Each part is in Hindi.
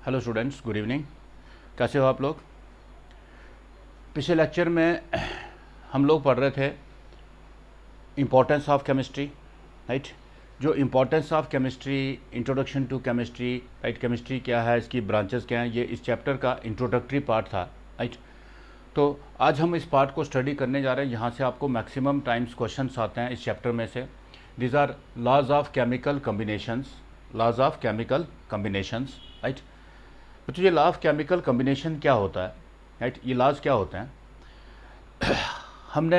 Hello students, good evening. कैसे हो आप लोग? पिछले लेक्चर में हम लोग पढ़ रहे थे इम्पोर्टेंस ऑफ केमिस्ट्री, राइट। जो importance of chemistry, introduction to chemistry, right. Chemistry क्या है, इसकी ब्रांचेस क्या हैं, ये इस चैप्टर का इंट्रोडक्टरी पार्ट था, राइट। तो आज हम इस पार्ट को स्टडी करने जा रहे हैं। यहाँ से आपको मैक्सिमम टाइम्स क्वेश्चंस आते हैं इस चैप्टर में से। These are laws of chemical combinations, laws of chemical combinations, right. तो ये लॉ ऑफ केमिकल कम्बिनेशन क्या होता है, राइट। ये लॉज क्या होते हैं? हमने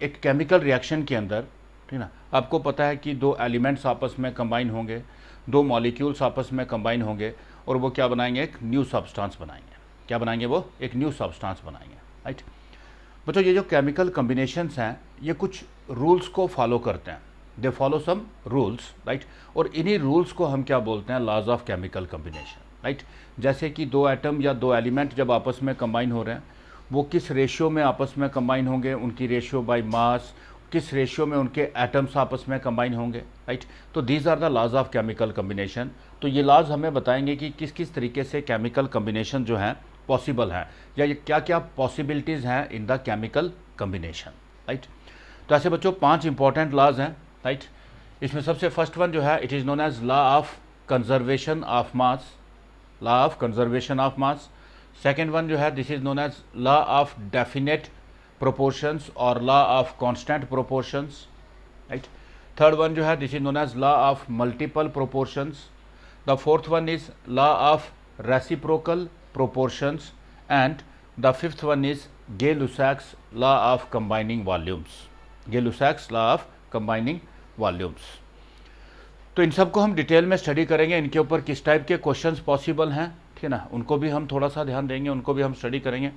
एक केमिकल रिएक्शन के अंदर, ठीक ना, आपको पता है कि दो एलिमेंट्स आपस में कंबाइन होंगे, दो मॉलिक्यूल्स आपस में कंबाइन होंगे और वो क्या बनाएंगे? एक न्यू सब्सटेंस बनाएंगे। क्या बनाएंगे? वो एक न्यू सब्सटेंस बनाएंगे, राइट। बच्चों, ये जो केमिकल कम्बिनेशंस हैं ये कुछ रूल्स को फॉलो करते हैं। They follow some rules, right. और इन्हीं रूल्स को हम क्या बोलते हैं? Laws of chemical combination, right. जैसे कि दो एटम या दो एलिमेंट जब आपस में कंबाइन हो रहे हैं, वो किस रेशियो में आपस में कंबाइन होंगे, उनकी रेशियो बाय मास, किस रेशियो में उनके एटम्स आपस में कंबाइन होंगे, राइट। तो these are the laws of chemical combination. तो ये लॉज हमें बताएंगे कि किस किस तरीके से केमिकल कम्बिनेशन जो हैं पॉसिबल है, या ये क्या क्या पॉसिबिलिटीज़ हैं in the chemical combination, right. तो ऐसे बच्चों 5 इंपॉर्टेंट लॉज हैं, राइट। इसमें सबसे फर्स्ट वन जो है, it is known as law of conservation of mass, law of conservation of mass. Second one जो है, this is known as law of definite proportions और law of constant proportions, right. Third one जो है, this is known as law of multiple proportions. The fourth one is law of reciprocal proportions and the fifth one is Gay Lussac's law of combining volumes, Gay Lussac's law of combining volumes. तो इन सबको हम डिटेल में स्टडी करेंगे, इनके ऊपर किस टाइप के क्वेश्चंस पॉसिबल हैं, ठीक है ना, उनको भी हम थोड़ा सा ध्यान देंगे, उनको भी हम स्टडी करेंगे।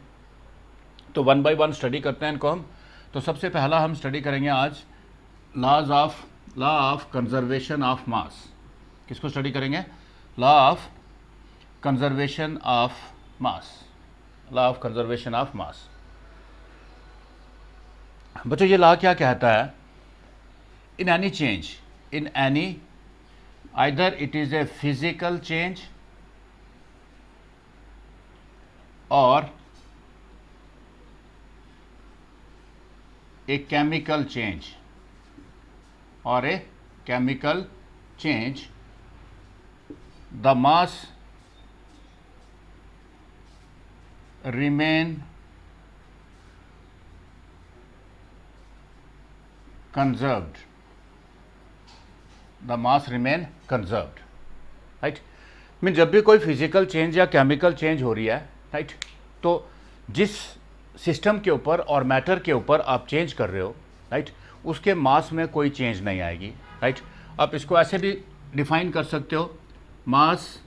तो वन बाय वन स्टडी करते हैं इनको हम। तो सबसे पहला हम स्टडी करेंगे आज लॉ ऑफ कंजर्वेशन ऑफ मास। किसको स्टडी करेंगे? Law of conservation of mass, law of conservation of मास। बच्चों, ये लॉ क्या कहता है? In any change, in any, either it is a physical change or a chemical change, or a chemical change, the mass remain conserved, the mass remain conserved, right. Mean जब भी कोई फिजिकल चेंज या केमिकल चेंज हो रही है, राइट, तो जिस सिस्टम के ऊपर और मैटर के ऊपर आप चेंज कर रहे हो, राइट, उसके मास में कोई चेंज नहीं आएगी, राइट। आप इसको ऐसे भी डिफाइन कर सकते हो, मास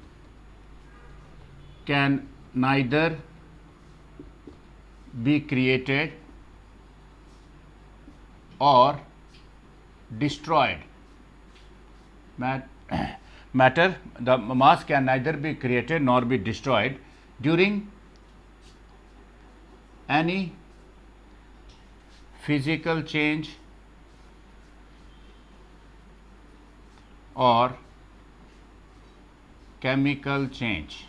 कैन नाइदर बी क्रिएटेड और destroyed. Matter, the mass can neither be created nor be destroyed during any physical change or chemical change,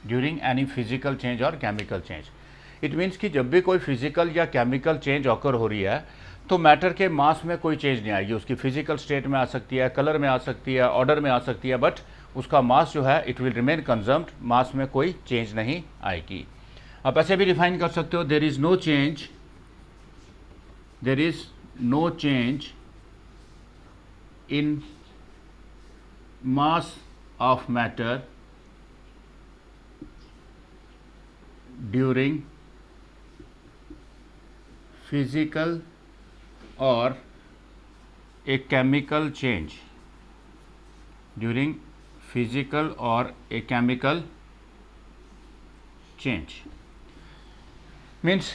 during any physical change or chemical change. It means कि जब भी कोई फिजिकल या केमिकल चेंज ऑकर हो रही है तो मैटर के मास में कोई चेंज नहीं आएगी। उसकी फिजिकल स्टेट में आ सकती है, कलर में आ सकती है, ऑर्डर में आ सकती है, बट उसका मास जो है इट विल रिमेन कंजर्व्ड, मास में कोई चेंज नहीं आएगी। आप ऐसे भी डिफाइन कर सकते हो, there is no change, there is no change in mass of matter during physical or a chemical change, during physical or a chemical change means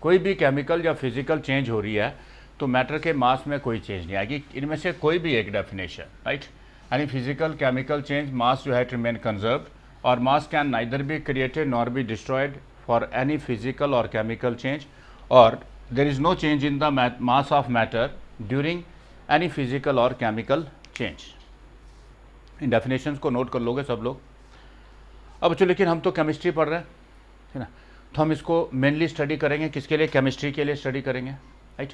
कोई भी केमिकल या फिजिकल चेंज हो रही है तो मैटर के मास में कोई चेंज नहीं आएगी। इनमें से कोई भी एक डेफिनेशन, राइट। यानी फिजिकल केमिकल चेंज, मास जो है इट रिमेन कंजर्व्ड, और mass can neither be created nor be destroyed for any physical और केमिकल चेंज, और there is no change in the mass of matter during any physical or chemical change. In definitions को नोट कर लोगे सब लोग। अब बच्चों लेकिन हम तो केमिस्ट्री पढ़ रहे हैं, है ना, तो हम इसको मेनली स्टडी करेंगे किसके लिए, केमिस्ट्री के लिए स्टडी करेंगे, राइट।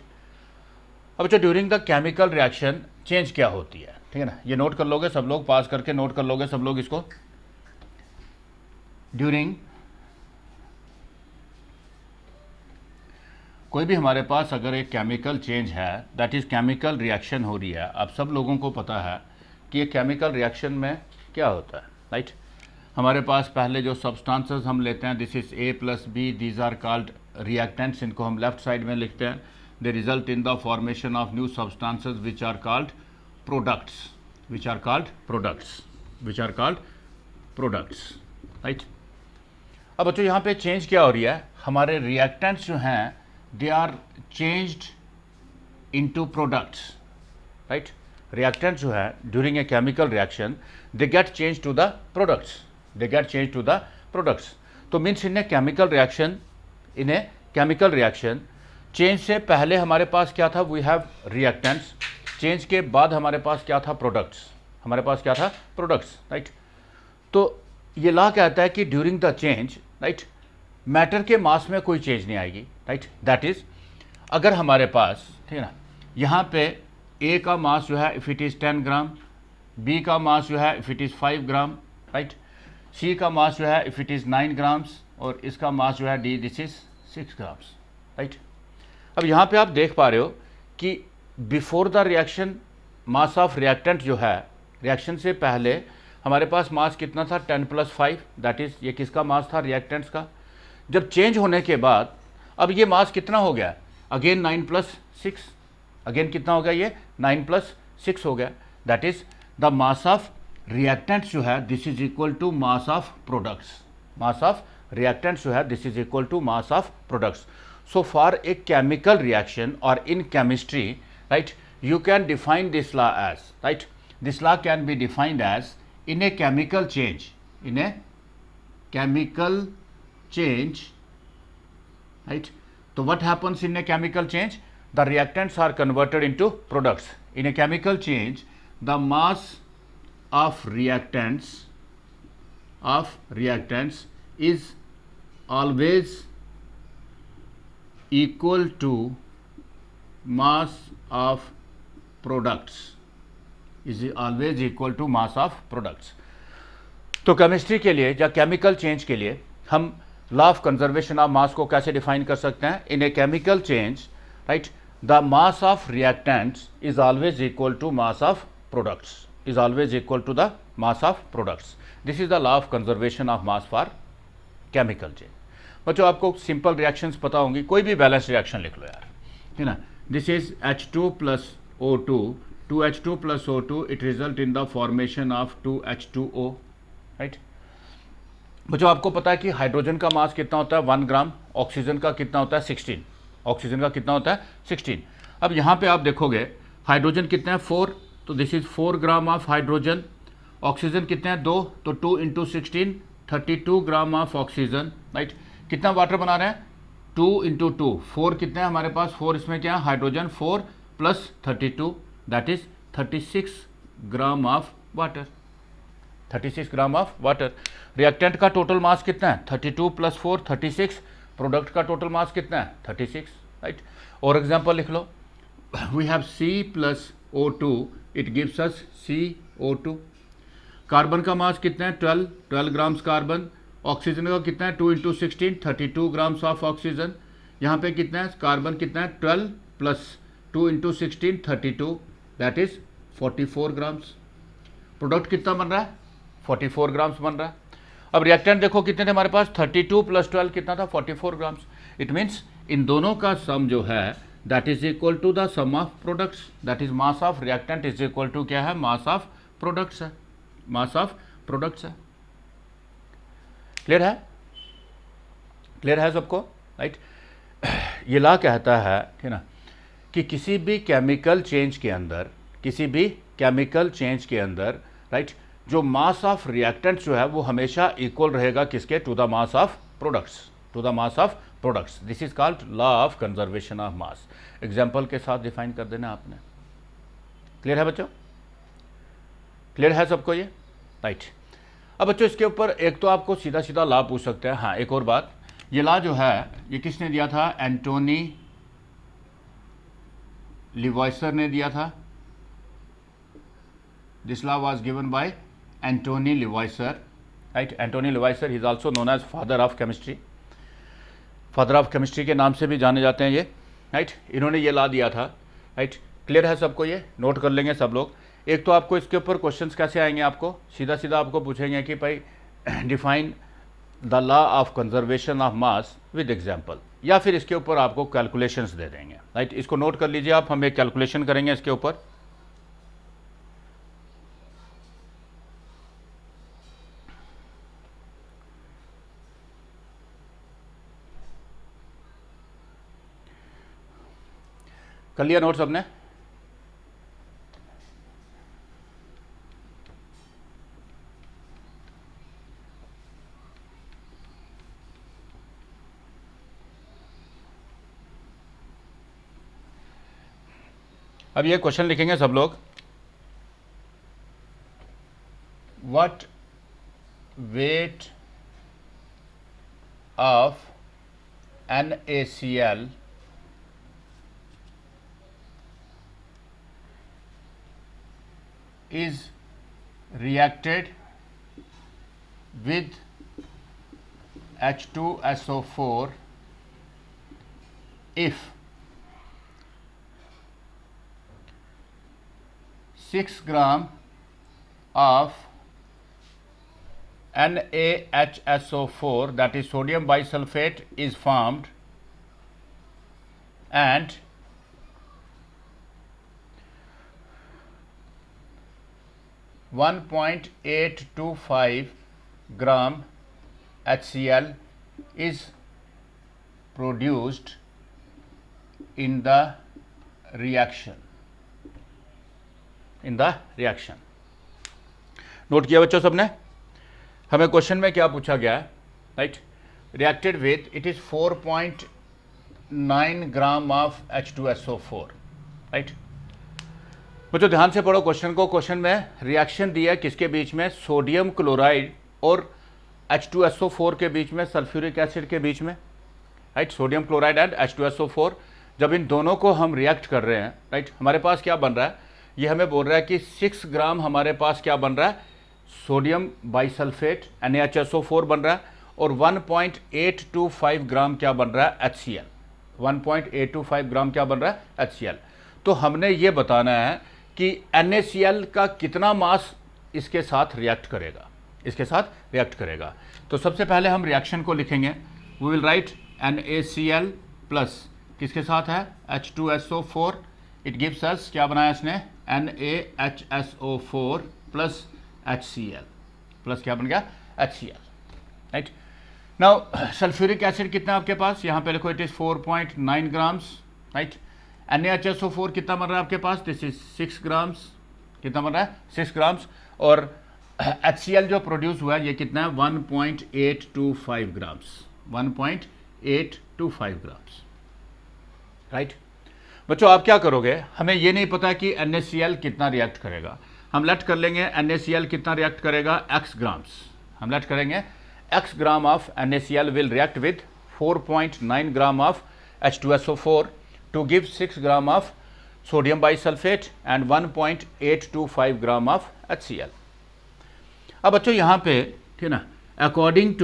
अब बच्चों during the chemical reaction change क्या होती है, ठीक है ना, ये नोट कर लोगे सब लोग, पास करके नोट कर लोगे सब लोग इसको। ड्यूरिंग कोई भी हमारे पास अगर एक केमिकल चेंज है, दैट इज केमिकल रिएक्शन हो रही है, अब सब लोगों को पता है कि ये केमिकल रिएक्शन में क्या होता है, राइट। हमारे पास पहले जो सब्सटेंसेस हम लेते हैं, this is A plus B, these are called reactants, इनको हम लेफ्ट साइड में लिखते हैं। They result in the formation of new substances which are called products, which are called products, which are called products, right. अब बच्चों यहाँ पे चेंज क्या हो रही है, हमारे रिएक्टेंट्स जो हैं they are changed into products, right. Reactant जो है during a chemical reaction they get change to the products, they get change to the products. तो means in a chemical reaction, in a chemical reaction change से पहले हमारे पास क्या था, वी हैव रिएक्टेंट्स, चेंज के बाद हमारे पास क्या था, प्रोडक्ट्स, हमारे पास क्या था, प्रोडक्ट्स, राइट। तो ये लॉ कहता है कि during the change, right, matter के मास में कोई चेंज नहीं आएगी, राइट। दैट इज अगर हमारे पास, ठीक है ना, यहाँ पे ए का मास जो है if it is 10 gram, B का मास जो है if it is 5 gram, right, C का मास जो है इफ इट इज़ 9 ग्राम्स, और इसका मास जो है D, this is 6 grams, right. अब यहाँ पे आप देख पा रहे हो कि before the reaction mass of reactant जो है, रिएक्शन से पहले हमारे पास मास कितना था, 10 + 5, दैट इज ये किसका मास था, रिएक्टेंट्स का। जब चेंज होने के बाद अब ये मास कितना हो गया, अगेन 9 + 6, अगेन कितना हो गया, ये 9 + 6 हो गया, that is the mass of reactants जो है this is equal to mass of products, mass of reactants जो है this is equal to mass of products. So for a chemical reaction और in chemistry, right, you can define this law as, right, this law can be defined as in a chemical change, in a chemical change, right. So what happens in a chemical change, the reactants are converted into products. In a chemical change the mass of reactants is always equal to mass of products, is always equal to mass of products. तो केमिस्ट्री के लिए या केमिकल चेंज के लिए हम law of conservation of mass को कैसे डिफाइन कर सकते हैं, in a chemical change, right, the mass of reactants is always equal to mass of products, is always equal to the mass of products. This is the law of conservation of mass for chemical change. बच्चों आपको सिंपल रिएक्शंस पता होंगी, कोई भी बैलेंस रिएक्शन लिख लो यार, है ना। This is H2 + O2, 2H2 + O2, it result in the formation of 2H2O, right. बच्चों आपको पता है कि हाइड्रोजन का मास कितना होता है, 1 ग्राम, ऑक्सीजन का कितना होता है, 16, ऑक्सीजन का कितना होता है, 16। अब यहाँ पे आप देखोगे हाइड्रोजन कितना है, 4, तो this is 4 gram of hydrogen, oxygen कितने हैं, 2, तो 2 × 16, 32 ग्राम ऑफ ऑक्सीजन, राइट। कितना वाटर बना रहे हैं, 2 × 2, 4 कितने हैं हमारे पास, 4 इसमें क्या है, hydrogen, 4 + 32, that is 36 gram of water, 36 gram of water. Reactant का टोटल मास कितना है, 32 + 4, 36, प्रोडक्ट का टोटल मास कितना है, 36, राइट। और एग्जांपल लिख लो, we have C + O2, it gives us CO2। Carbon का मास कितना है, 12 ग्राम्स कार्बन, ऑक्सीजन का कितना है, 2 × 16, 32 ग्राम्स ऑफ ऑक्सीजन। यहाँ पे कितना है, कार्बन कितना है, 12 + 2 × 16, 32, दैट इज 44 ग्राम्स। प्रोडक्ट कितना बन रहा है, 44 ग्राम्स बन रहा है। अब रिएक्टेंट देखो कितने थे हमारे पास, 32 + 12 कितना था, 44 ग्राम्स। इट मीन्स इन दोनों का सम जो है that is equal to the sum of products, that is mass of reactant is equal to क्या है, मास ऑफ प्रोडक्ट्स है, मास ऑफ प्रोडक्ट्स है। क्लियर है, क्लियर है सबको, राइट। ये लॉ कहता है ना कि किसी भी केमिकल चेंज के अंदर, किसी भी केमिकल चेंज के अंदर, राइट, जो मास ऑफ रिएक्टेंट्स जो है वो हमेशा इक्वल रहेगा किसके, to the mass of products, to the mass of products. This is called law of conservation of mass. Example के साथ डिफाइन कर देना आपने। क्लियर है बच्चों, क्लियर है सबको ये? राइट। अब बच्चों इसके ऊपर एक तो आपको सीधा सीधा लॉ पूछ सकते हैं। हाँ, एक और बात, ये लॉ जो है ये किसने दिया था? एंटोनी लिवॉइसर ने दिया था। This law was given by Antoine Lavoisier, right. Antoine Lavoisier is also known as father of chemistry, father of chemistry के नाम से भी जाने जाते हैं ये, राइट। इन्होंने ये लॉ दिया था, राइट। क्लियर है सबको? ये नोट कर लेंगे सब लोग। एक तो आपको इसके ऊपर क्वेश्चंस कैसे आएंगे, आपको सीधा सीधा आपको पूछेंगे कि भाई define the law of conservation of mass with example, या फिर इसके ऊपर आपको कैलकुलेशंस दे देंगे, राइट। इसको नोट कर लीजिए आप, हम एक कैलकुलेशन करेंगे इसके ऊपर। कर लिया नोट सबने? अब ये क्वेश्चन लिखेंगे सब लोग। What weight of NaCl is reacted with H2SO4 if 6 gram of NaHSO4, that is sodium bisulfate, is formed and 1.825 gram HCl is produced in the reaction. Note किया बच्चों सबने? हमें क्वेश्चन में क्या पूछा गया है, right. Reacted with, it is 4.9 gram of H2SO4, right. बच्चों ध्यान से पढ़ो क्वेश्चन को। क्वेश्चन में रिएक्शन दिया है किसके बीच में? सोडियम क्लोराइड और H2SO4 के बीच में, सल्फ्यूरिक एसिड के बीच में, right. Sodium chloride and H2SO4, जब इन दोनों को हम रिएक्ट कर रहे हैं, राइट, हमारे पास क्या बन रहा है? ये हमें बोल रहा है कि 6 ग्राम हमारे पास क्या बन रहा है? सोडियम बाइसल्फेट NaHSO4 बन रहा है, और 1.825 ग्राम क्या बन रहा है? HCl। 1.825 ग्राम क्या बन रहा है? HCl। तो हमने ये बताना है कि NaCl का कितना मास इसके साथ रिएक्ट करेगा, तो सबसे पहले हम रिएक्शन को लिखेंगे। We will write NaCl plus किसके साथ है? H2SO4। इट गिव्स अस, क्या बनाया इसने? NaHSO4 प्लस HCl, प्लस क्या बन गया? HCl, right. Now sulphuric acid कितना आपके पास? यहाँ पे लिखो, it is 4.9 grams, right. NaHSO4 कितना बन रहा है आपके पास? This is 6 grams. कितना बन रहा है? 6 ग्राम्स। और HCl जो प्रोड्यूस हुआ है ये कितना है? 1.825 ग्राम्स। 1.825 grams, right. बच्चों आप क्या करोगे? हमें ये नहीं पता कि NaCl कितना रिएक्ट करेगा। हम लेट कर लेंगे NaCl कितना रिएक्ट करेगा? x grams. हम लेट करेंगे x gram of NaCl will react with 4.9 gram of H2SO4 to give 6 gram of sodium bisulphate and 1.825 gram of HCl। अब बच्चों यहाँ पे, ठीक ना, according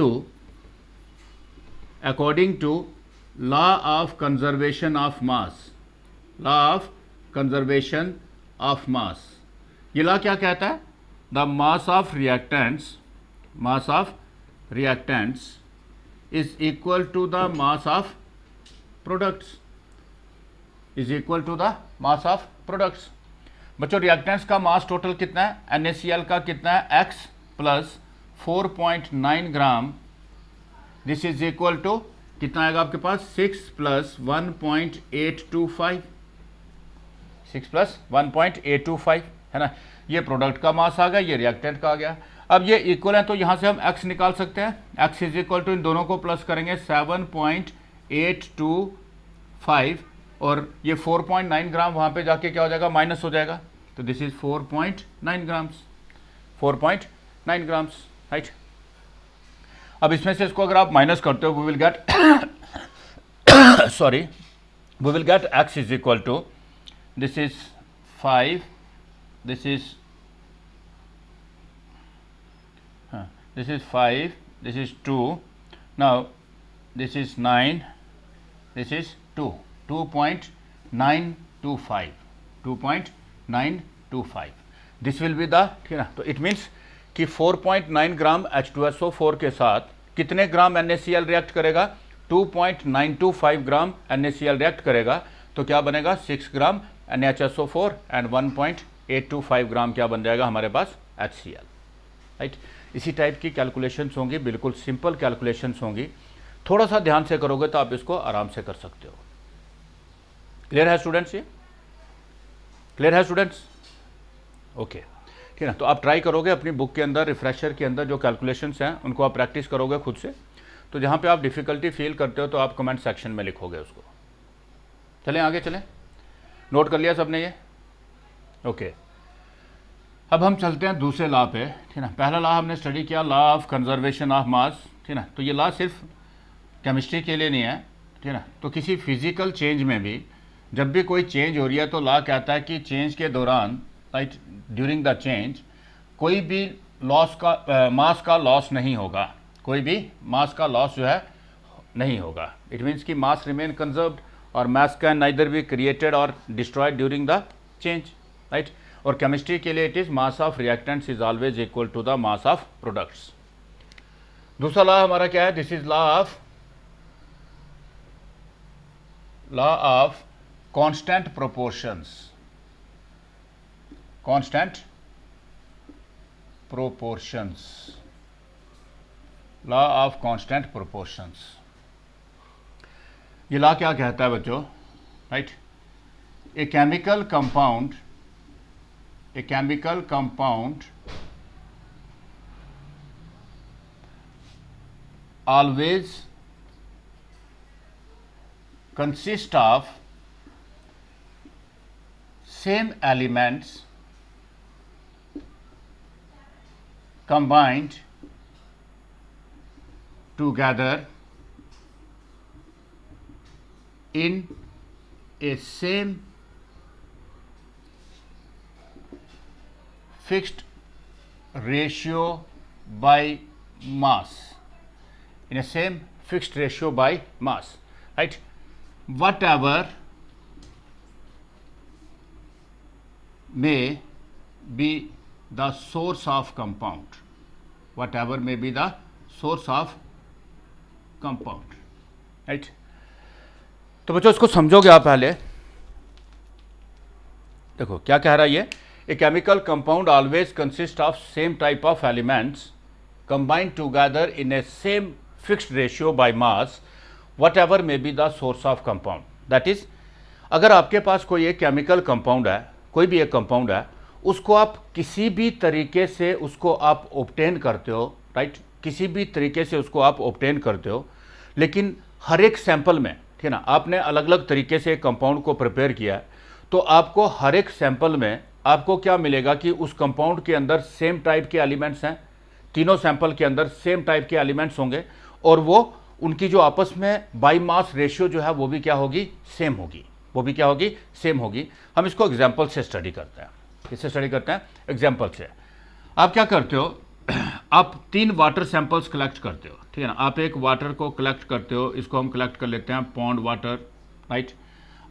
to law of conservation of mass, ये लॉ क्या कहता है? The mass of reactants is equal to the mass of products, बच्चों रिएक्टेंट्स का मास टोटल कितना है? NaCl का कितना है? x plus 4.9 gram. This is equal to कितना आएगा आपके पास? 6 प्लस 1.825, 6 प्लस 1.825, है ना। ये प्रोडक्ट का मास आ गया, ये रिएक्टेंट का आ गया। अब ये इक्वल है तो यहाँ से हम x निकाल सकते हैं। x इज इक्वल टू, इन दोनों को प्लस करेंगे, 7.825, और ये 4.9 ग्राम वहाँ पे जाके क्या हो जाएगा? माइनस हो जाएगा। तो this is 4.9 grams, 4.9 grams, right. अब इसमें से इसको अगर आप माइनस करते हो, we will get sorry, we will get x is equal to, this is 5, this is 5, this is 2, now this is 9, this is 2, 2.925, 2.925, this will be the, ठीक है ना। तो इट मीन्स कि 4.9 ग्राम H2SO4 के साथ कितने ग्राम NaCl रिएक्ट करेगा, 2.925 ग्राम NaCl रिएक्ट करेगा। तो क्या बनेगा, 6 ग्राम NaHSO4 एंड 1.825 ग्राम क्या बन जाएगा हमारे पास, HCl, राइट। इसी टाइप की कैलकुलेशंस होंगी, बिल्कुल सिंपल कैलकुलेशंस होंगी, थोड़ा सा ध्यान से करोगे तो आप इसको आराम से कर सकते हो। क्लियर है स्टूडेंट्स, ये क्लियर है स्टूडेंट्स, ओके, ठीक है ना। तो आप ट्राई करोगे अपनी बुक के अंदर, रिफ्रेशर के अंदर जो कैलकुलेशंस हैं उनको आप प्रैक्टिस करोगे खुद से। तो जहाँ पे आप डिफ़िकल्टी फील करते हो तो आप कमेंट सेक्शन में लिखोगे उसको। चलें आगे चलें, नोट कर लिया सबने ये, ओके। अब हम चलते हैं दूसरे लॉ पे, ठीक है ना। पहला लॉ हमने स्टडी किया, लॉ ऑफ कंजर्वेशन ऑफ मास, ठीक है ना। तो ये लॉ सिर्फ केमिस्ट्री के लिए नहीं है, ठीक है ना। तो किसी फिजिकल चेंज में भी जब भी कोई चेंज हो रही है तो लॉ कहता है कि चेंज के दौरान, राइट, ड्यूरिंग द चेंज कोई भी लॉस का मास का लॉस नहीं होगा, कोई भी मास का लॉस जो है नहीं होगा। इट मीन्स कि मास रिमेन कंजर्व्ड और mass can neither be created और destroyed during the change, right. और केमिस्ट्री के लिए it is mass of reactants is always equal to the mass of products. दूसरा लॉ हमारा क्या है, this is law of constant proportions, constant proportions, law of constant proportions. ये लॉ क्या कहता है बच्चों, right, a chemical compound always consist of same elements combined together in a same fixed ratio by mass, in a same fixed ratio by mass, right. Whatever may be the source of compound, whatever may be the source of compound, right. तो बच्चों इसको समझोगे आप पहले, देखो क्या कह रहा है ये, ए chemical compound always consist of same type of elements combined together in a same fixed ratio by mass, whatever may be the source of compound. That is, अगर आपके पास कोई एक केमिकल कंपाउंड है, कोई भी एक कंपाउंड है, उसको आप किसी भी तरीके से उसको आप ऑब्टेन करते हो, राइट, किसी भी तरीके से उसको आप ऑब्टेन करते हो, लेकिन हर एक सैंपल में, ठीक है ना, आपने अलग अलग तरीके से एक कंपाउंड को प्रिपेयर किया है, तो आपको हर एक सैंपल में आपको क्या मिलेगा कि उस कंपाउंड के अंदर सेम टाइप के एलिमेंट्स हैं, तीनों सैंपल के अंदर सेम टाइप के एलिमेंट्स होंगे, और वो उनकी जो आपस में बाई मास रेशियो जो है वो भी क्या होगी, सेम होगी, वो भी क्या होगी, सेम होगी। हम इसको एग्जांपल से स्टडी करते हैं, किससे स्टडी करते हैं, एग्जांपल से। आप क्या करते हो, आप 3 वाटर सैंपल्स कलेक्ट करते हो, ठीक है ना। आप एक वाटर को कलेक्ट करते हो, इसको हम कलेक्ट कर लेते हैं पॉन्ड वाटर, राइट।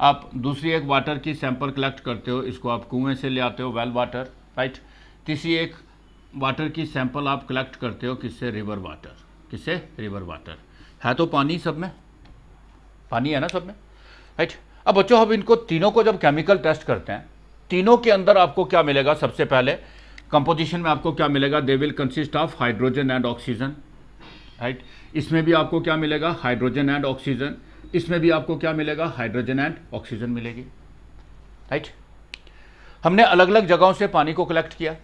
आप दूसरी एक वाटर की सैंपल कलेक्ट करते हो, इसको आप कुएं से ले आते हो, वेल वाटर, राइट। तीसरी एक वाटर की सैंपल आप कलेक्ट करते हो, किससे, रिवर वाटर, किससे, रिवर वाटर। है तो पानी, सब में पानी है ना, सब में, राइट। अब बच्चों हम इनको तीनों को जब केमिकल टेस्ट करते हैं, तीनों के अंदर आपको क्या मिलेगा, सबसे पहले कंपोजिशन में आपको क्या मिलेगा, they will consist of hydrogen and oxygen, right. इसमें भी आपको क्या मिलेगा, हाइड्रोजन एंड ऑक्सीजन, इसमें भी आपको क्या मिलेगा, हाइड्रोजन एंड ऑक्सीजन मिलेगी, राइट। हमने अलग अलग जगहों से पानी को कलेक्ट किया,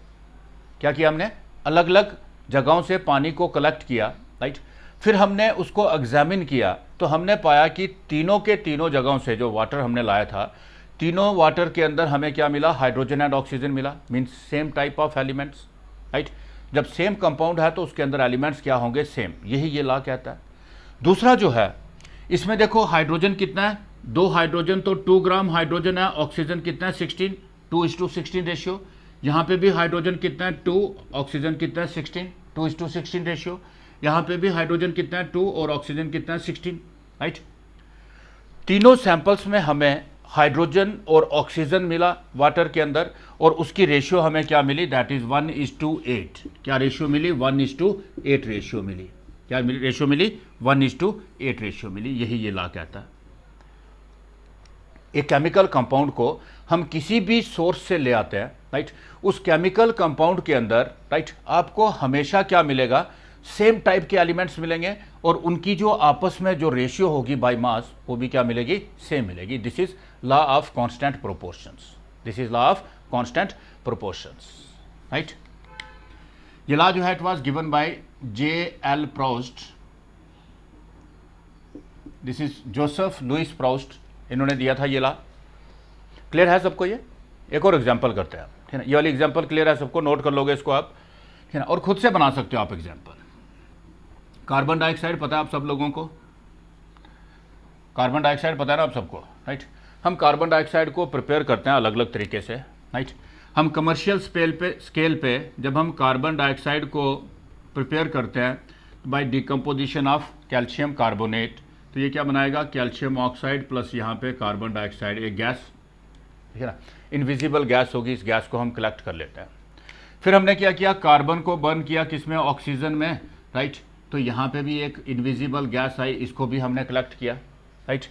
क्या किया हमने, अलग अलग जगहों से पानी को कलेक्ट किया, राइट। फिर हमने उसको एग्जामिन किया, तो हमने पाया कि तीनों के तीनों जगहों से जो वाटर हमने लाया था, तीनों वाटर के अंदर हमें क्या मिला, हाइड्रोजन एंड ऑक्सीजन मिला, means same type of elements, right. जब सेम कंपाउंड है तो उसके अंदर एलिमेंट्स क्या होंगे, सेम, यही ये लॉ कहता है। दूसरा जो है इसमें देखो हाइड्रोजन कितना है, 2 हाइड्रोजन, तो 2 ग्राम हाइड्रोजन है, ऑक्सीजन कितना है 16, 2:16 रेशियो। यहाँ पे भी हाइड्रोजन कितना है 2, ऑक्सीजन कितना है 16, 2:16 रेशियो। यहाँ पे भी हाइड्रोजन कितना है 2 और ऑक्सीजन कितना है 16, राइट। तीनों सैंपल्स में हमें हाइड्रोजन और ऑक्सीजन मिला वाटर के अंदर, और उसकी रेशियो हमें क्या मिली, दैट इज 1:8। क्या रेशियो मिली, 1:8 रेशियो मिली। क्या रेशियो मिली, 1:8 रेशियो मिली। यही ये लॉ कहता है। एक केमिकल कंपाउंड को हम किसी भी सोर्स से ले आते हैं, राइट, उस केमिकल कंपाउंड के अंदर, राइट, आपको हमेशा क्या मिलेगा, सेम टाइप के एलिमेंट्स मिलेंगे, और उनकी जो आपस में जो रेशियो होगी बाय मास वो भी क्या मिलेगी, सेम मिलेगी। This is law of constant proportions. This is law of constant proportions, right. ये लॉ जो है it was given by J.L. Proust। This is Joseph Louis Proust, इन्होंने दिया था ये लॉ। क्लियर है सबको ये? एक और एग्जांपल करते हैं, ठीक है ना। ये वाली एग्जांपल क्लियर है सबको, नोट कर लोगे इसको आप, ठीक है ना, और खुद से बना सकते हो आप एग्जांपल। कार्बन डाइऑक्साइड पता है आप सब लोगों को, कार्बन डाइऑक्साइड पता है ना आप सबको, राइट। हम कार्बन डाइऑक्साइड को प्रिपेयर करते हैं अलग अलग तरीके से, राइट। हम कमर्शियल स्केल पे जब हम कार्बन डाइऑक्साइड को प्रिपेयर करते हैं by decomposition of calcium carbonate, तो ये क्या बनाएगा, कैल्शियम ऑक्साइड प्लस यहाँ पे कार्बन डाइऑक्साइड, एक गैस, ठीक है ना, इनविजिबल गैस होगी। इस गैस को हम कलेक्ट कर लेते हैं। फिर हमने क्या किया, कार्बन को बर्न किया किसमें, ऑक्सीजन में, राइट। तो यहाँ पे भी एक इनविजिबल गैस आई, इसको भी हमने कलेक्ट किया, राइट।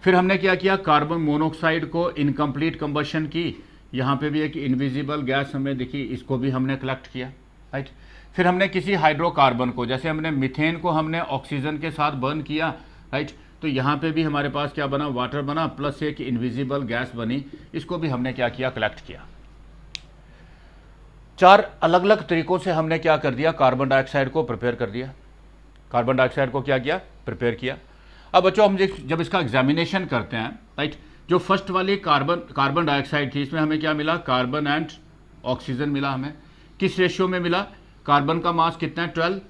फिर हमने क्या किया, कार्बन मोनोऑक्साइड को इनकम्प्लीट कंबशन की, यहाँ पे भी एक इनविजिबल गैस हमें दिखी, इसको भी हमने कलेक्ट किया, राइट। फिर हमने किसी हाइड्रोकार्बन को, जैसे हमने मीथेन को हमने ऑक्सीजन के साथ बर्न किया, राइट, तो यहाँ पे भी हमारे पास क्या बना, वाटर बना प्लस एक इनविजिबल गैस बनी, इसको भी हमने क्या किया, कलेक्ट किया। 4 अलग अलग तरीकों से हमने क्या कर दिया, कार्बन डाइऑक्साइड को प्रिपेयर कर दिया। कार्बन डाइऑक्साइड को क्या किया, प्रिपेयर किया। अब बच्चों हम जब इसका एग्जामिनेशन करते हैं, राइट, जो फर्स्ट वाली कार्बन डाइऑक्साइड थी, इसमें हमें क्या मिला, कार्बन एंड ऑक्सीजन मिला। हमें किस रेशियो में मिला, कार्बन का मास कितना है 12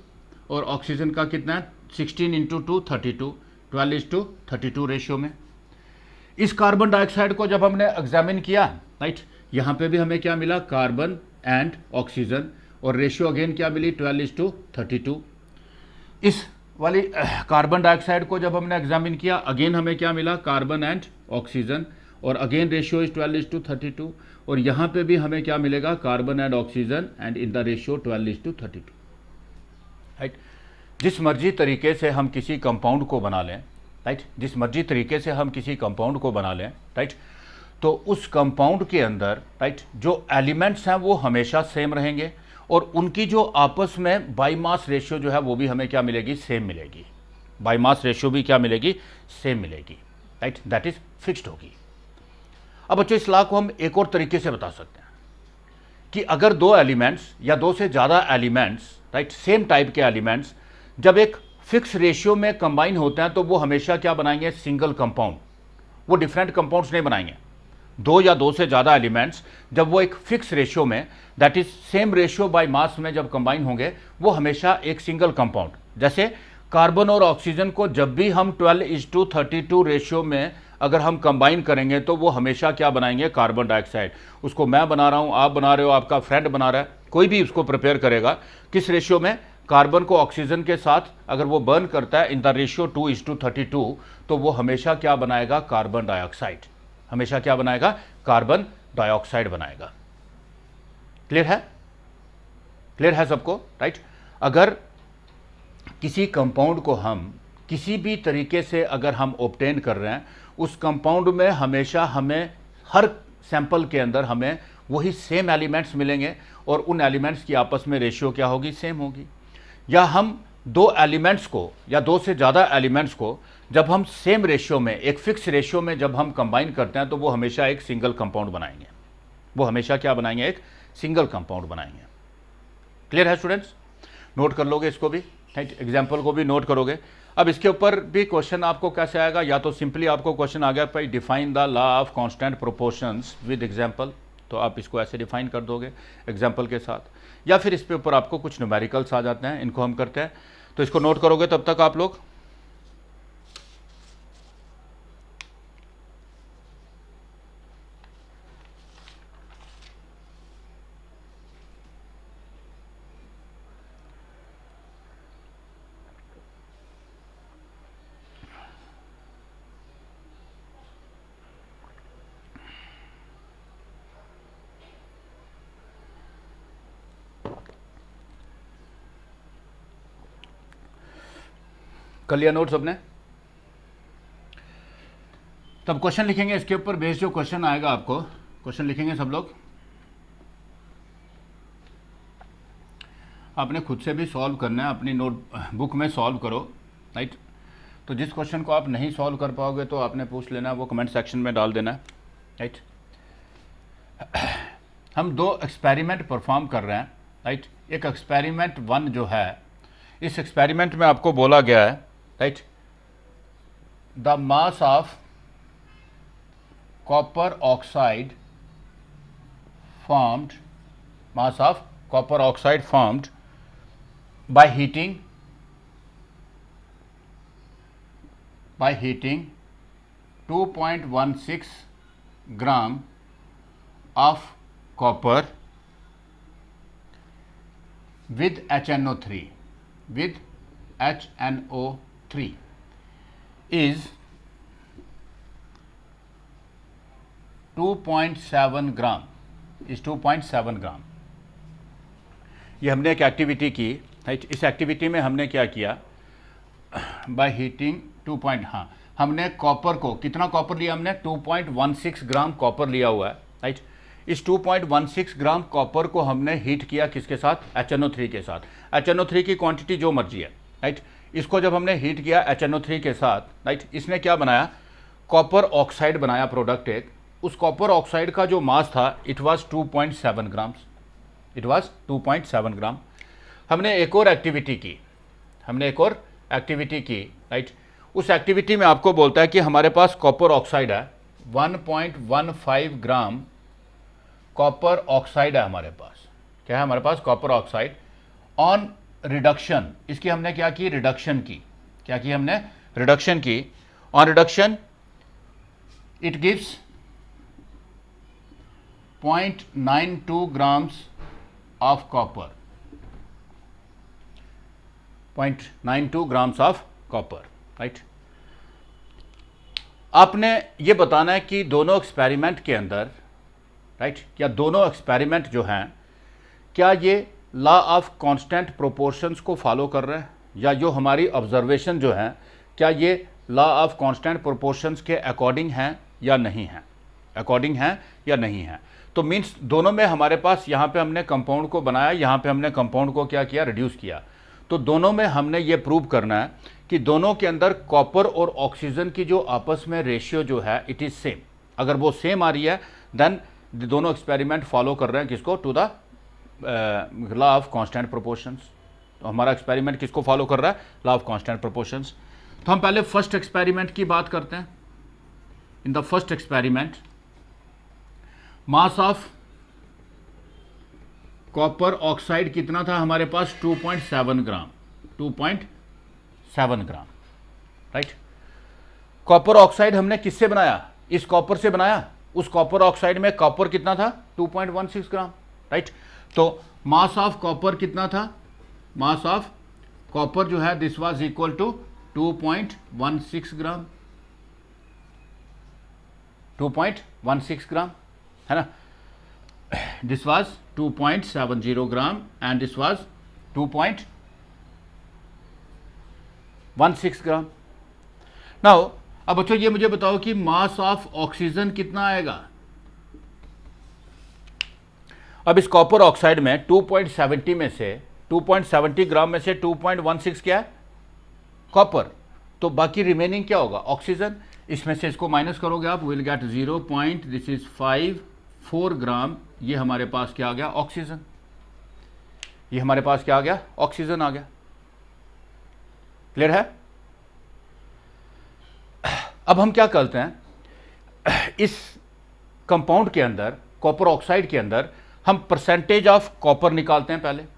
और ऑक्सीजन का कितना है 16 × 2 32, 12:32 रेशियो में। इस कार्बन डाइऑक्साइड को जब हमने एग्जामिन किया, राइट, यहाँ पे भी हमें क्या मिला, कार्बन एंड ऑक्सीजन, और रेशियो अगेन क्या मिली, 12:32। इस वाली कार्बन डाइऑक्साइड को जब हमने एग्जामिन किया, अगेन हमें क्या मिला, कार्बन एंड ऑक्सीजन, और अगेन रेशियो इज 12:32, और यहाँ पे भी हमें क्या मिलेगा, carbon and oxygen and in the ratio 12:32, right. जिस मर्जी तरीके से हम किसी कंपाउंड को बना लें, राइट, जिस मर्जी तरीके से हम किसी कंपाउंड को बना लें, राइट, तो उस कंपाउंड के अंदर, राइट, जो एलिमेंट्स हैं वो हमेशा सेम रहेंगे, और उनकी जो आपस में बाई मास रेशियो जो है वो भी हमें क्या मिलेगी, सेम मिलेगी। बाई मास रेशियो भी क्या मिलेगी, सेम मिलेगी, राइट, दैट इज फिक्स्ड होगी। अब बच्चों इस लॉ को हम एक और तरीके से बता सकते हैं कि अगर 2 एलिमेंट्स या 2 से ज़्यादा एलिमेंट्स, राइट, सेम टाइप के एलिमेंट्स जब एक फिक्स रेशियो में कंबाइन होते हैं तो वो हमेशा क्या बनाएंगे, सिंगल कंपाउंड, वो डिफरेंट कंपाउंड्स नहीं बनाएंगे। 2 या 2 से ज़्यादा एलिमेंट्स जब वो एक फिक्स रेशियो में, that is same ratio by mass में जब कंबाइन होंगे, वो हमेशा एक सिंगल कंपाउंड, जैसे कार्बन और ऑक्सीजन को जब भी हम 12:32 रेशियो में अगर हम कंबाइन करेंगे तो वो हमेशा क्या बनाएंगे, कार्बन डाइऑक्साइड। उसको मैं बना रहा हूँ, आप बना रहे हो, आपका फ्रेंड बना रहा है, कोई भी उसको प्रिपेयर करेगा किस रेशियो में, कार्बन को ऑक्सीजन के साथ अगर वो बर्न करता है इन द रेशियो 2:32, तो वो हमेशा क्या बनाएगा, कार्बन डाइऑक्साइड, हमेशा क्या बनाएगा, कार्बन डाइऑक्साइड बनाएगा। क्लियर है? क्लियर है सबको, राइट। अगर किसी कंपाउंड को हम किसी भी तरीके से अगर हम ऑब्टेन कर रहे हैं, उस कंपाउंड में हमेशा हमें हर सैंपल के अंदर हमें वही सेम एलिमेंट्स मिलेंगे, और उन एलिमेंट्स की आपस में रेशियो क्या होगी, सेम होगी। या हम 2 एलिमेंट्स को या 2 से ज़्यादा एलिमेंट्स को जब हम सेम रेशियो में, एक फिक्स रेशियो में जब हम कंबाइन करते हैं, तो वो हमेशा एक सिंगल कंपाउंड बनाएंगे। वो हमेशा क्या बनाएंगे, एक सिंगल कंपाउंड बनाएंगे। क्लियर है स्टूडेंट्स? नोट कर लोगे इसको भी, राइट, एग्जाम्पल को भी नोट करोगे। अब इसके ऊपर भी क्वेश्चन आपको कैसे आएगा, या तो सिंपली आपको क्वेश्चन आ गया भाई define the law of constant proportions with example, तो आप इसको ऐसे डिफाइन कर दोगे एग्जाम्पल के साथ, या फिर इस पे ऊपर आपको कुछ न्यूमेरिकल्स आ जाते हैं, इनको हम करते हैं, तो इसको नोट करोगे तब तक आप लोग। कर लिया नोट सबने? तब क्वेश्चन लिखेंगे इसके ऊपर बेस्ड, जो क्वेश्चन आएगा आपको क्वेश्चन लिखेंगे सब लोग। आपने खुद से भी सॉल्व करना है, अपनी नोट बुक में सॉल्व करो, राइट। तो जिस क्वेश्चन को आप नहीं सॉल्व कर पाओगे तो आपने पूछ लेना, वो कमेंट सेक्शन में डाल देना, राइट। हम 2 एक्सपेरिमेंट परफॉर्म कर रहे हैं, राइट। एक एक्सपेरिमेंट 1 जो है, इस एक्सपेरिमेंट में आपको बोला गया है, right, the mass of copper oxide formed, mass of copper oxide formed by heating 2.16 gram of copper with HNO3 is 2.7 ग्राम, इस 2.7 ग्राम। ये हमने एक एक्टिविटी की, राइट। इस एक्टिविटी में हमने क्या किया, बाय हीटिंग 2 पॉइंट, हाँ, हमने कॉपर को, कितना कॉपर लिया हमने, 2.16 ग्राम कॉपर लिया हुआ है, राइट। इस 2.16 ग्राम कॉपर को हमने हीट किया किसके साथ, HNO3 के साथ। HNO3 की क्वांटिटी जो मर्जी है, राइट। इसको जब हमने हीट किया HNO3 के साथ, राइट, इसने क्या बनाया, कॉपर ऑक्साइड बनाया प्रोडक्ट एक। उस कॉपर ऑक्साइड का जो मास था, it was 2.7 grams, it was 2.7 ग्राम। हमने एक और एक्टिविटी की, राइट। उस एक्टिविटी में आपको बोलता है कि हमारे पास कॉपर ऑक्साइड है, 1.15 ग्राम कॉपर ऑक्साइड है हमारे पास। क्या है हमारे पास, कॉपर ऑक्साइड। ऑन रिडक्शन, इसकी हमने क्या की, रिडक्शन की। क्या की हमने, रिडक्शन की। On reduction it gives 0.92 grams of copper, 0.92 grams of copper, right. आपने ये बताना है कि दोनों एक्सपेरिमेंट के अंदर, राइट, या दोनों एक्सपेरिमेंट जो हैं, क्या ये लॉ ऑफ कांस्टेंट प्रोपोर्शंस को फॉलो कर रहे हैं, या जो हमारी ऑब्जर्वेशन जो है, क्या ये लॉ ऑफ कांस्टेंट प्रोपोर्शंस के अकॉर्डिंग हैं या नहीं है, अकॉर्डिंग है या नहीं है। तो मीन्स दोनों में हमारे पास, यहाँ पे हमने कंपाउंड को बनाया, यहाँ पे हमने कंपाउंड को क्या किया, रिड्यूस किया। तो दोनों में हमने ये प्रूव करना है कि दोनों के अंदर कॉपर और ऑक्सीजन की जो आपस में रेशियो जो है, इट इज सेम। अगर वो सेम आ रही है, देन दोनों एक्सपेरिमेंट फॉलो कर रहे हैं किसको, to the law of constant proportions. तो हमारा एक्सपेरिमेंट किसको फॉलो कर रहा है, लॉ ऑफ कांस्टेंट प्रोपोर्शंस। तो हम पहले फर्स्ट एक्सपेरिमेंट की बात करते हैं। In the first experiment, mass of copper oxide कितना था हमारे पास, 2.7 ग्राम, 2.7 ग्राम, राइट। कॉपर ऑक्साइड हमने किससे बनाया, इस कॉपर से बनाया। उस कॉपर ऑक्साइड में कॉपर कितना था, 2.16 ग्राम, राइट। तो मास ऑफ कॉपर कितना था, मास ऑफ कॉपर जो है, दिस वाज इक्वल टू 2.16 ग्राम, 2.16 ग्राम, है ना। This was 2.70 gram and this was 2.16 gram. Now अब बच्चों ये मुझे बताओ कि मास ऑफ ऑक्सीजन कितना आएगा। अब इस कॉपर ऑक्साइड में 2.70 में से, 2.70 ग्राम में से 2.16 क्या है, कॉपर। तो बाकी रिमेनिंग क्या होगा, ऑक्सीजन। इसमें से इसको माइनस करोगे आप, विल गेट 0.54 ग्राम। ये हमारे पास क्या आ गया, ऑक्सीजन। ये हमारे पास क्या आ गया, ऑक्सीजन आ गया। क्लियर है। अब हम क्या करते हैं, इस कंपाउंड के अंदर कॉपर ऑक्साइड के अंदर हम परसेंटेज ऑफ कॉपर निकालते हैं।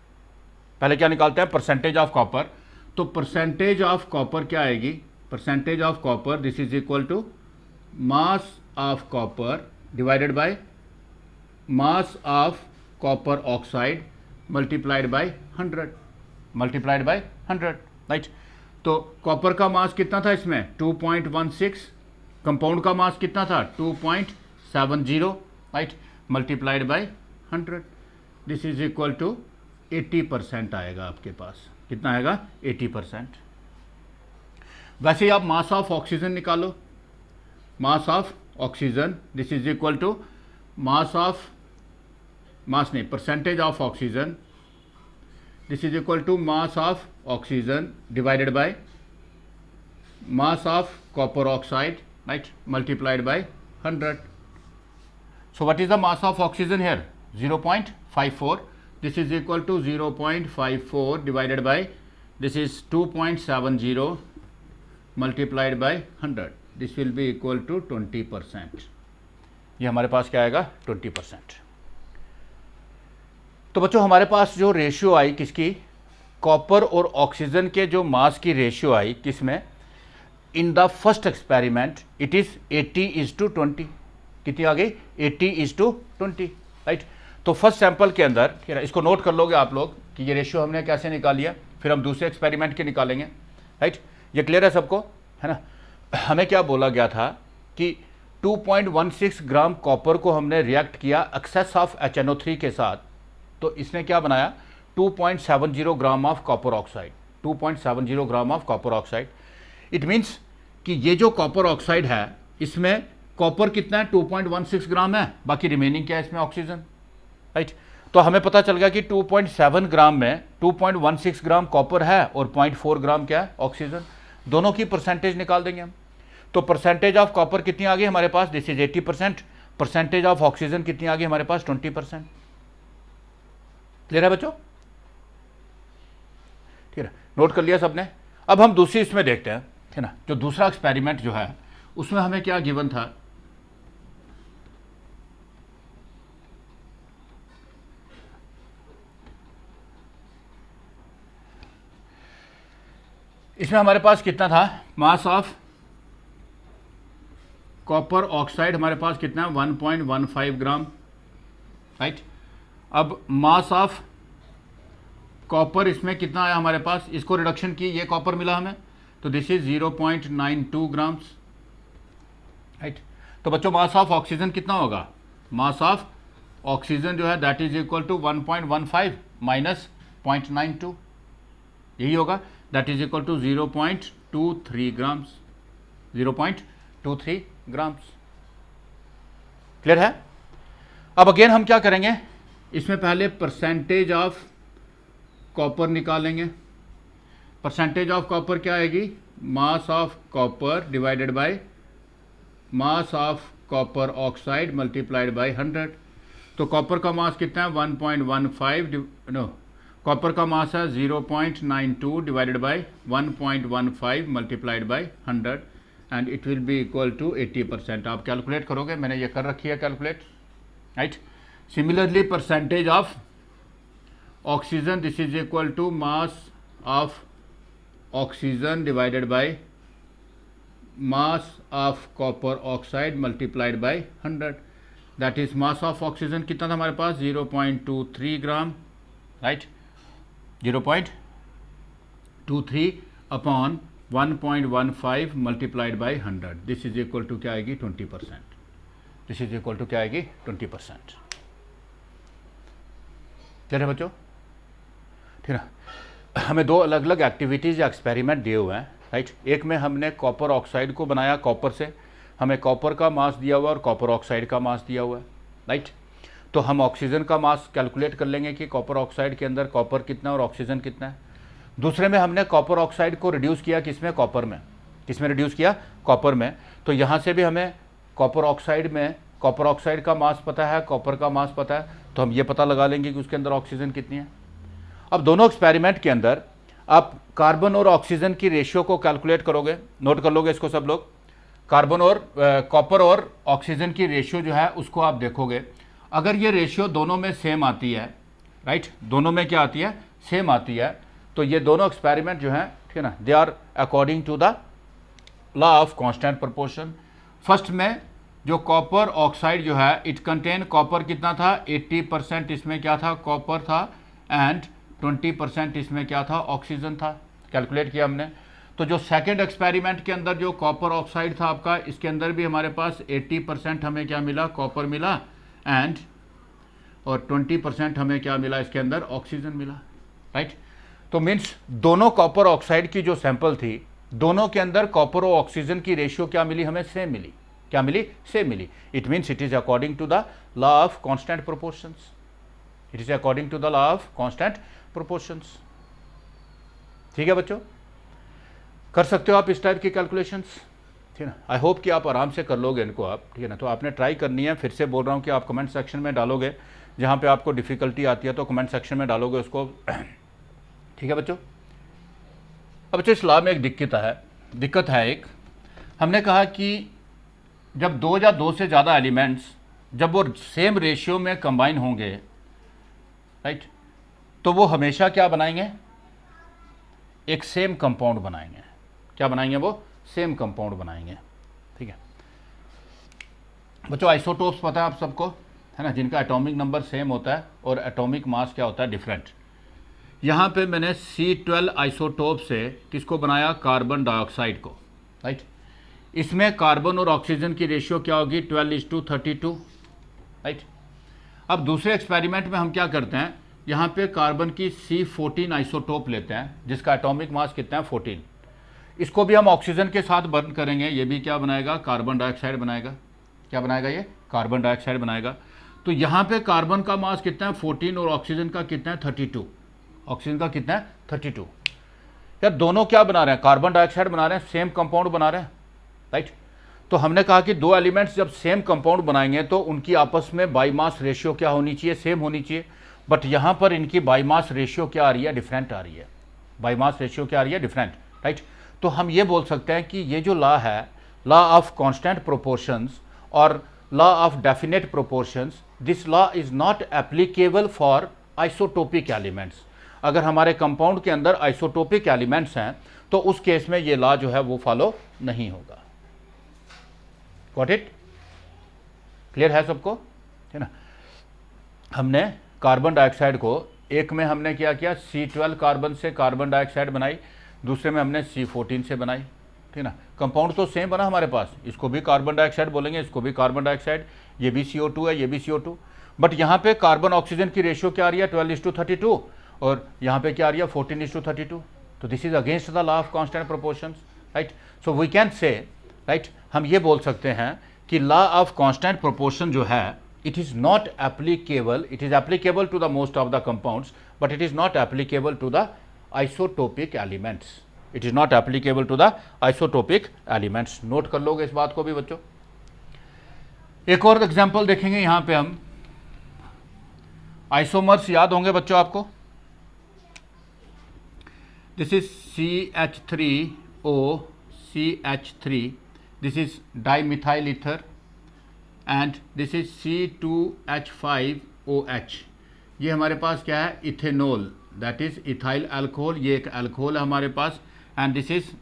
पहले क्या निकालते हैं? Percentage of copper. तो परसेंटेज ऑफ कॉपर क्या आएगी? Percentage of copper this is equal to mass of copper divided by mass of copper oxide multiplied by 100 right. तो कॉपर का मास कितना था इसमें? 2.16। कंपाउंड का मास कितना था? 2.70 right, multiplied by 100। This is equal to 80% आएगा आपके पास। कितना आएगा? 80%। वैसे ही आप मास ऑफ ऑक्सीजन निकालो। Mass of oxygen this is equal to percentage of oxygen this is equal to mass of oxygen divided by mass of copper oxide right, multiplied by 100। So what is the mass of oxygen here? 0.54। this is equal to 0.54 divided by this is 2.70 multiplied by 100. this will be equal to 20%। ये हमारे पास क्या आएगा? 20%। तो बच्चों हमारे पास जो रेशियो आई किसकी? कॉपर और ऑक्सीजन के जो मास की रेशियो आई किसमें? In the first experiment it is 80:20। कितनी आ गई? 80:20 राइट। तो फर्स्ट सैंपल के अंदर, इसको नोट कर लोगे आप लोग कि ये रेशियो हमने कैसे निकाली है, फिर हम दूसरे एक्सपेरिमेंट के निकालेंगे राइट। ये क्लियर है सबको, है ना? हमें क्या बोला गया था कि 2.16 ग्राम कॉपर को हमने रिएक्ट किया एक्सेस ऑफ HNO3 के साथ, तो इसने क्या बनाया? 2.70 gram of copper oxide. 2.70 gram of copper oxide. It means कि ये जो कॉपर ऑक्साइड है इसमें कॉपर कितना है? 2.16 ग्राम है, बाकी रिमेनिंग क्या है इसमें? Oxygen right. तो हमें पता चल गया कि 2.7 ग्राम में 2.16 ग्राम कॉपर है और 0.4 ग्राम क्या है? ऑक्सीजन। दोनों की परसेंटेज निकाल देंगे हम। तो परसेंटेज ऑफ कॉपर कितनी आ गई हमारे पास? This is 80%। Percentage of oxygen कितनी आ गई हमारे पास? 20%। क्लियर है बच्चों? ठीक है, नोट कर लिया सबने। अब हम दूसरी इसमें देखते हैं, है ना? जो दूसरा एक्सपेरिमेंट जो है उसमें हमें क्या गिवन था? इसमें हमारे पास कितना था? मास ऑफ कॉपर ऑक्साइड हमारे पास कितना है? 1.15 ग्राम राइट। अब मास ऑफ कॉपर इसमें कितना आया हमारे पास? इसको रिडक्शन की, ये कॉपर मिला हमें, तो दिस इज 0.92 ग्राम्स राइट। तो बच्चों मास ऑफ ऑक्सीजन कितना होगा? मास ऑफ ऑक्सीजन जो है that is equal to 1.15 minus 0.92, यही होगा। That is equal to 0.23 grams. 0.23 grams. Clear है? अब अगेन हम क्या करेंगे? इसमें पहले परसेंटेज ऑफ कॉपर निकालेंगे। परसेंटेज ऑफ कॉपर क्या आएगी? Mass of copper divided by mass of copper oxide multiplied by 100। तो कॉपर का मास कितना है? 1.15 नो, कॉपर का मास है 0.92 divided by 1.15 multiplied by 100 and it will be equal to 80%। आप कैलकुलेट करोगे, मैंने ये कर रखी है calculate right. Similarly percentage of oxygen this is equal to mass of oxygen divided by mass of copper oxide multiplied by 100। That is mass of oxygen कितना था हमारे पास? 0.23 gram right. 0.23 upon 1.15 multiplied by 100। This is equal to क्या आएगी? 20%। दिस इज इक्वल टू क्या आएगी? 20%। ठीक है बच्चों? ठीक है। हमें दो अलग अलग एक्टिविटीज़ या एक्सपेरिमेंट दिए हुए हैं राइट। एक में हमने कॉपर ऑक्साइड को बनाया कॉपर से, हमें कॉपर का मास दिया हुआ है और कॉपर ऑक्साइड का मास दिया हुआ है राइट। तो हम ऑक्सीजन का मास कैलकुलेट कर लेंगे कि कॉपर ऑक्साइड के अंदर कॉपर कितना और ऑक्सीजन कितना है। दूसरे में हमने कॉपर ऑक्साइड को रिड्यूस किया किसमें? कॉपर में। किसमें रिड्यूस किया? कॉपर में। तो यहाँ से भी हमें कॉपर ऑक्साइड का मास पता है, कॉपर का मास पता है, तो हम ये पता लगा लेंगे कि उसके अंदर ऑक्सीजन कितनी है। अब दोनों एक्सपेरिमेंट के अंदर आप कार्बन और ऑक्सीजन की रेशियो को कैलकुलेट करोगे, नोट कर लोगे इसको सब लोग। कार्बन और कॉपर और ऑक्सीजन की रेशियो जो है उसको आप देखोगे। अगर ये रेशियो दोनों में सेम आती है, राइट, दोनों में क्या आती है, सेम आती है, तो ये दोनों एक्सपेरिमेंट जो हैं, ठीक है ना, they are according to the law of constant proportion. First में जो कॉपर ऑक्साइड जो है, इट कंटेन कॉपर कितना था, 80% इसमें क्या था, कॉपर था, एंड 20% इसमें क्या था, ऑक्सीजन था। कैलकुलेट किया हमने। तो जो सेकंड एक्सपेरिमेंट के अंदर जो कॉपर ऑक्साइड था आपका, इसके अंदर भी हमारे पास 80% हमें क्या मिला, कॉपर मिला, एंड और 20% हमें क्या मिला, इसके अंदर ऑक्सीजन मिला, राइट। तो मीन्स दोनों कॉपर ऑक्साइड की जो सैंपल थी, दोनों के अंदर कॉपर और ऑक्सीजन की रेशियो क्या मिली, हमें सेम मिली। क्या मिली, सेम मिली। It means it is according to the law of constant proportions. It is according to the law of constant proportions. ठीक है बच्चों, कर सकते हो आप इस टाइप की कैलकुलेशंस, ठीक है ना। आई होप कि आप आराम से कर लोगे इनको आप, ठीक है ना। तो आपने ट्राई करनी है, फिर से बोल रहा हूँ कि आप कमेंट सेक्शन में डालोगे, जहाँ पे आपको डिफ़िकल्टी आती है तो कमेंट सेक्शन में डालोगे उसको, ठीक है बच्चों। अब बच्चों इस लॉ में एक दिक्कत है एक। हमने कहा कि जब दो या दो से ज़्यादा एलिमेंट्स जब वो सेम रेशियो में कंबाइन होंगे, राइट, तो वो हमेशा क्या बनाएंगे, एक सेम कंपाउंड बनाएंगे। क्या बनाएंगे, वो सेम कंपाउंड बनाएंगे, ठीक है बच्चों। आइसोटोप्स पता है आप सबको, है ना, जिनका एटॉमिक नंबर सेम होता है और एटॉमिक मास क्या होता है, डिफरेंट। यहाँ पे मैंने C12 आइसोटोप से किसको बनाया, कार्बन डाइऑक्साइड को, राइट। इसमें कार्बन और ऑक्सीजन की रेशियो क्या होगी, 12:32, राइट। अब दूसरे एक्सपेरिमेंट में हम क्या करते हैं, यहाँ पे कार्बन की C14 आइसोटोप लेते हैं, जिसका एटॉमिक मास कितना है, 14। इसको भी हम ऑक्सीजन के साथ बर्न करेंगे, ये भी क्या बनाएगा, कार्बन डाइऑक्साइड बनाएगा। क्या बनाएगा, ये कार्बन डाइऑक्साइड बनाएगा। तो यहाँ पे कार्बन का मास कितना है, 14, और ऑक्सीजन का कितना है, 32। ऑक्सीजन का कितना है, 32। यार दोनों क्या बना रहे हैं, कार्बन डाइऑक्साइड बना रहे हैं, सेम कंपाउंड बना रहे हैं, राइट। तो हमने कहा कि दो एलिमेंट्स जब सेम कंपाउंड बनाएंगे तो उनकी आपस में बाईमास रेशियो क्या होनी चाहिए, सेम होनी चाहिए। बट यहाँ पर इनकी बाईमास रेशियो क्या आ रही है, डिफरेंट आ रही है। बाईमास रेशियो क्या आ रही है, डिफरेंट, राइट। तो हम ये बोल सकते हैं कि ये जो लॉ है, लॉ ऑफ कांस्टेंट प्रोपोर्शंस और law of definite proportions, this law is not applicable for isotopic elements. अगर हमारे कंपाउंड के अंदर आइसोटोपिक एलिमेंट्स हैं तो उस केस में ये लॉ जो है वो फॉलो नहीं होगा। गॉट इट, क्लियर है सबको, है ना। हमने कार्बन डाइऑक्साइड को एक में हमने क्या किया, C12 कार्बन से कार्बन डाइऑक्साइड बनाई, दूसरे में हमने C14 से बनाई, ठीक ना। कंपाउंड तो सेम बना हमारे पास, इसको भी कार्बन डाइऑक्साइड बोलेंगे, इसको भी कार्बन डाइऑक्साइड, ये भी CO2 है, ये भी CO2। बट यहाँ पे कार्बन ऑक्सीजन की रेशियो क्या आ रही है, 12:32, और यहाँ पे क्या आ रही है, 14:32। तो this is against the law of constant proportions, right. So we can say, right, हम ये बोल सकते हैं कि लॉ ऑफ कांस्टेंट प्रोपोर्शन जो है, it is not applicable, it is applicable to the most of the compounds, but it is not applicable to the isotopic elements. It is not applicable to the isotopic elements. Note कर लोगे इस बात को भी बच्चों। एक और एग्जांपल देखेंगे यहाँ पे हम, आइसोमर्स याद होंगे बच्चों आपको। This is CH3O CH3, this is dimethyl ether, and this is C2H5OH। ये हमारे पास क्या है, ethanol, that is ethyl alcohol, ये एक अल्कोहल है हमारे पास, and this is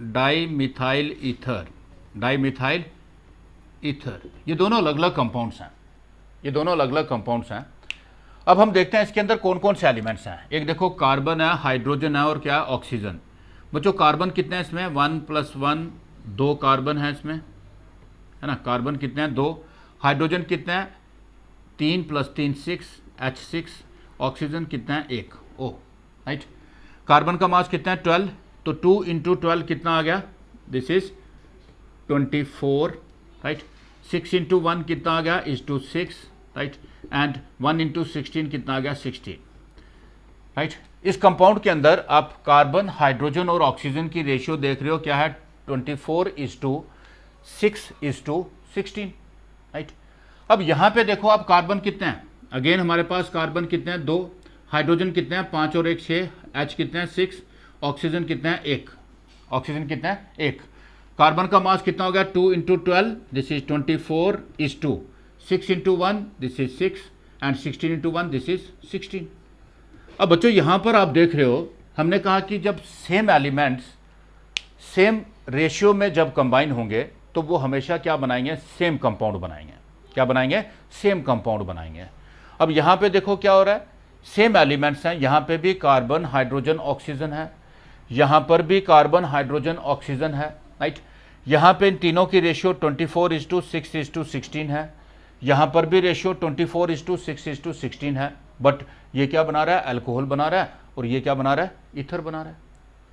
dimethyl ether, dimethyl ether. ये दोनों अलग अलग कंपाउंड्स हैं, ये दोनों अलग अलग कंपाउंड्स हैं। अब हम देखते हैं इसके अंदर कौन कौन से एलिमेंट्स हैं। एक देखो कार्बन है, हाइड्रोजन है, और क्या, ऑक्सीजन। बच्चों कार्बन कितने हैं इसमें, 1 + 1, 2 कार्बन है इसमें, है ना। कार्बन कितने हैं, 2। हाइड्रोजन कितने हैं, 3 + 3 6, H6। ऑक्सीजन कितना है, 1 O, राइट। कार्बन का मास कितना है, 12, तो 2 × 12 कितना आ गया, दिस इज 24, राइट। 6 × 1 कितना आ गया, इज टू 6, राइट, एंड 1 × 16 कितना आ गया, 16, राइट। इस कंपाउंड के अंदर आप कार्बन, हाइड्रोजन और ऑक्सीजन की रेशियो देख रहे हो, क्या है, 24:6:16, राइट। अब यहाँ पे देखो आप कार्बन कितने हैं, अगेन हमारे पास कार्बन कितने हैं, 2, हाइड्रोजन कितने हैं, 5 और 1 6, H कितने हैं, 6, ऑक्सीजन कितने हैं, 1, ऑक्सीजन कितना है, 1। कार्बन का मास कितना हो गया, 2 × 12, this is 24:6, 6 into one this is 6 and 16 into one this is 16। अब बच्चों यहाँ पर आप देख रहे हो, हमने कहा कि जब सेम एलिमेंट्स सेम रेशियो में जब कंबाइन होंगे तो वो हमेशा क्या बनाएंगे, सेम कंपाउंड बनाएंगे। क्या बनाएंगे, सेम कंपाउंड बनाएंगे। अब यहाँ पे देखो क्या हो रहा है, सेम एलिमेंट्स हैं, यहाँ पे भी कार्बन हाइड्रोजन ऑक्सीजन है, यहाँ पर भी कार्बन हाइड्रोजन ऑक्सीजन है, राइट। यहाँ पे इन तीनों की रेशियो 24:6:16 है, यहाँ पर भी रेशियो 24:6:16 है। बट ये क्या बना रहा है, अल्कोहल बना रहा है, और ये क्या बना रहा है, ईथर बना रहा है।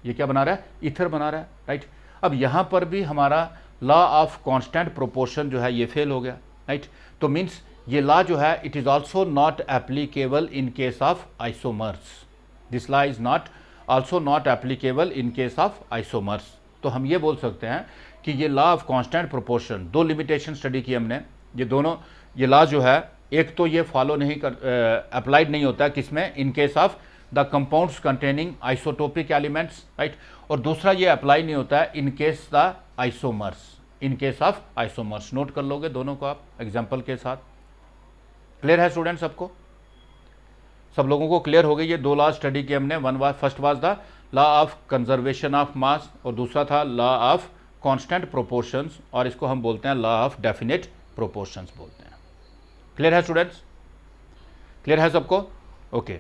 ये क्या बना रहा है, ईथर बना रहा है, राइट। अब यहाँ पर भी हमारा लॉ ऑफ कांस्टेंट प्रोपोर्शन जो है ये फेल हो गया, राइट। तो मीन्स ये लॉ जो है it is also not applicable in case of isomers. This law is not also not applicable in case of isomers. तो हम ये बोल सकते हैं कि ये लॉ ऑफ कांस्टेंट प्रोपोर्शन, दो लिमिटेशन स्टडी की हमने, ये दोनों, ये लॉ जो है एक तो ये फॉलो नहीं कर अप्लाइड नहीं होता किसमें, in case of the compounds containing isotopic elements, right. और दूसरा ये अप्लाई नहीं होता है in case the isomers, in case of isomers. Note कर लोगे दोनों को आप एग्जाम्पल के साथ। क्लियर है स्टूडेंट सबको, सब लोगों को क्लियर हो गई ये दो लॉ स्टडी की हमने। One was, first was the law of conservation of मास और दूसरा था लॉ ऑफ कांस्टेंट प्रोपोर्शंस, और इसको हम बोलते हैं लॉ ऑफ डेफिनेट प्रोपोर्शंस बोलते हैं। क्लियर है स्टूडेंट्स, क्लियर है सबको, ओके।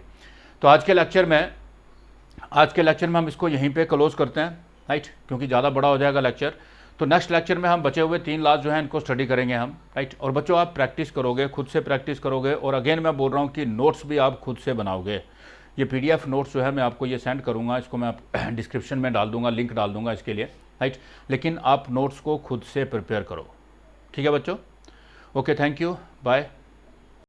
तो आज के लेक्चर में हम इसको यहीं पे क्लोज करते हैं, राइट, क्योंकि ज़्यादा बड़ा हो जाएगा लेक्चर। तो नेक्स्ट लेक्चर में हम बचे हुए 3 लॉज जो हैं इनको स्टडी करेंगे हम, राइट। और बच्चों आप प्रैक्टिस करोगे, खुद से प्रैक्टिस करोगे, और अगेन मैं बोल रहा हूँ कि नोट्स भी आप खुद से बनाओगे। ये PDF नोट्स जो है मैं आपको ये सेंड करूँगा, इसको मैं डिस्क्रिप्शन में डाल दूँगा, लिंक डाल दूँगा इसके लिए, राइट। लेकिन आप नोट्स को खुद से प्रिपेयर करो, ठीक है बच्चों। Okay, thank you, bye.